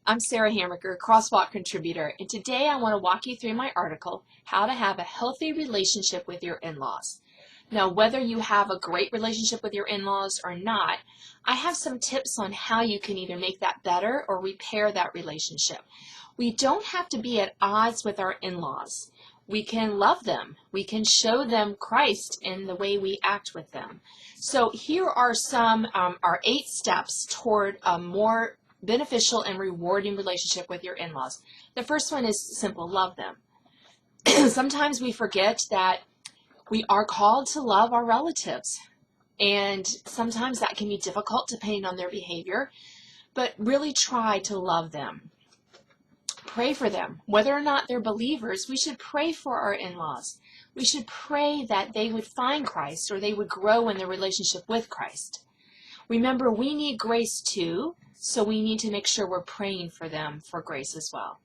I'm Sarah Hammaker, Crosswalk contributor, and today I want to walk you through my article, How to Have a Healthy Relationship with Your In-Laws. Now, whether you have a great relationship with your in-laws or not, I have some tips on how you can either make that better or repair that relationship. We don't have to be at odds with our in-laws. We can love them. We can show them Christ in the way we act with them. So here are some, our 8 steps toward a more beneficial and rewarding relationship with your in-laws. The first one is simple: love them. Sometimes we forget that we are called to love our relatives, and sometimes that can be difficult depending on their behavior, but really try to love them. Pray for them. Whether or not they're believers, we should pray for our in-laws. We should pray that they would find Christ or they would grow in their relationship with Christ. Remember, we need grace too, so we need to make sure we're praying for them for grace as well.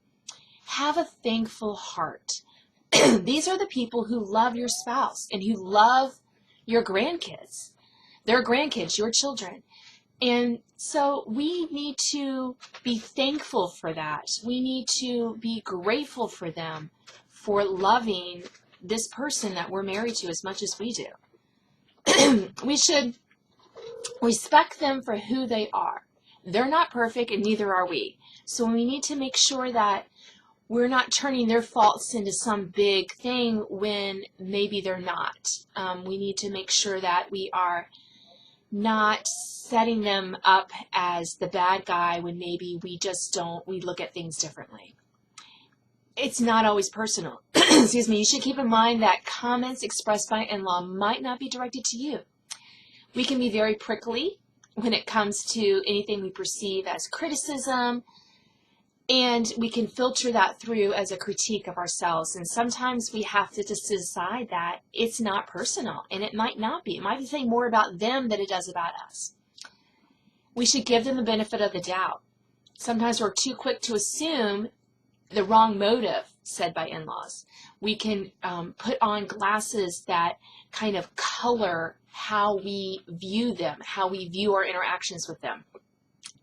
Have a thankful heart. These are the people who love your spouse and who love your grandkids. Their grandkids, your children. And so we need to be thankful for that. We need to be grateful for them for loving this person that we're married to as much as we do. We should respect them for who they are. They're not perfect, and neither are we. So we need to make sure that we're not turning their faults into some big thing when maybe they're not. We need to make sure that we are not setting them up as the bad guy when maybe we look at things differently. It's not always personal. Excuse me. You should keep in mind that comments expressed by in-law might not be directed to you. We can be very prickly when it comes to anything we perceive as criticism, and we can filter that through as a critique of ourselves. And sometimes we have to just decide that it's not personal, and it might not be. It might be saying more about them than it does about us. We should give them the benefit of the doubt. Sometimes we're too quick to assume the wrong motive said by in-laws. We can put on glasses that kind of color how we view them, how we view our interactions with them.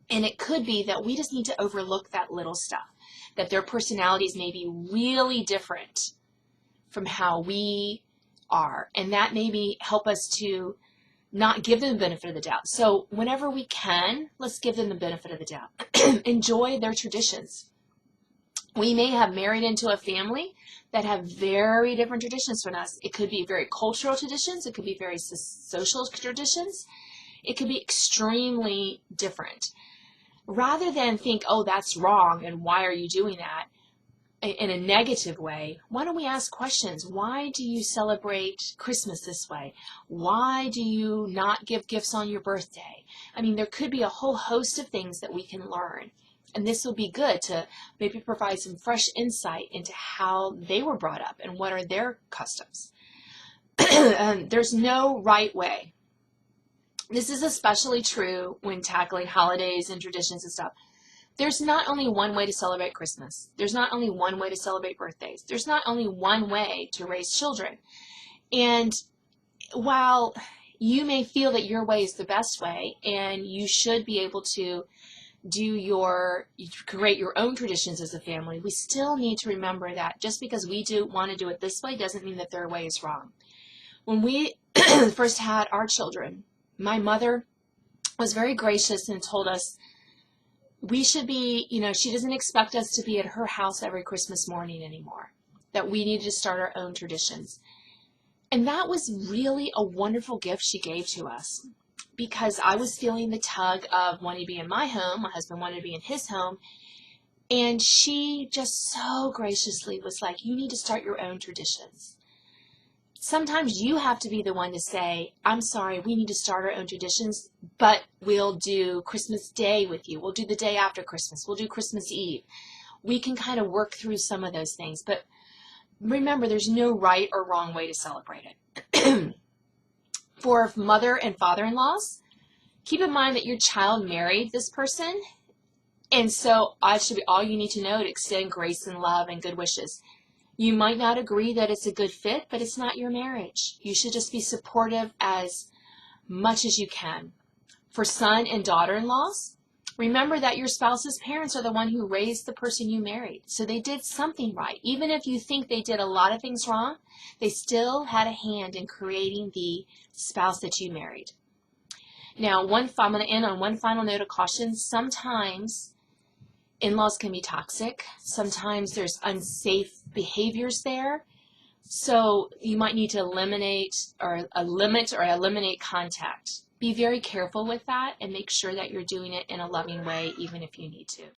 And it could be that we just need to overlook that little stuff, that their personalities may be really different from how we are. And that maybe help us to not give them the benefit of the doubt. So whenever we can, let's give them the benefit of the doubt. Enjoy their traditions. We may have married into a family that have very different traditions from us. It could be very cultural traditions. It could be very social traditions. It could be extremely different. Rather than think, oh, that's wrong, and why are you doing that, in a negative way, why don't we ask questions? Why do you celebrate Christmas this way? Why do you not give gifts on your birthday? I mean, there could be a whole host of things that we can learn. And this will be good to maybe provide some fresh insight into how they were brought up and what are their customs. There's no right way. This is especially true when tackling holidays and traditions and stuff. There's not only one way to celebrate Christmas. There's not only one way to celebrate birthdays. There's not only one way to raise children. And while you may feel that your way is the best way, and you should be able to create your own traditions as a family, we still need to remember that just because we want to do it this way doesn't mean that their way is wrong. When we first had our children, my mother was very gracious and told us we should be, she doesn't expect us to be at her house every Christmas morning anymore, that we need to start our own traditions. And that was really a wonderful gift she gave to us, because I was feeling the tug of wanting to be in my home. My husband wanted to be in his home. And she just so graciously was like, you need to start your own traditions. Sometimes you have to be the one to say, I'm sorry, we need to start our own traditions, but we'll do Christmas Day with you. We'll do the day after Christmas. We'll do Christmas Eve. We can kind of work through some of those things. But remember, there's no right or wrong way to celebrate it. For mother and father-in-laws, keep in mind that your child married this person, and so that should be all you need to know to extend grace and love and good wishes. You might not agree that it's a good fit, but it's not your marriage. You should just be supportive as much as you can. For son and daughter-in-laws, Remember that your spouse's parents are the one who raised the person you married. So they did something right. Even if you think they did a lot of things wrong, they still had a hand in creating the spouse that you married. Now, I'm going to end on one final note of caution. Sometimes in-laws can be toxic. Sometimes there's unsafe behaviors there. So you might need to eliminate or eliminate contact. Be very careful with that and make sure that you're doing it in a loving way, even if you need to.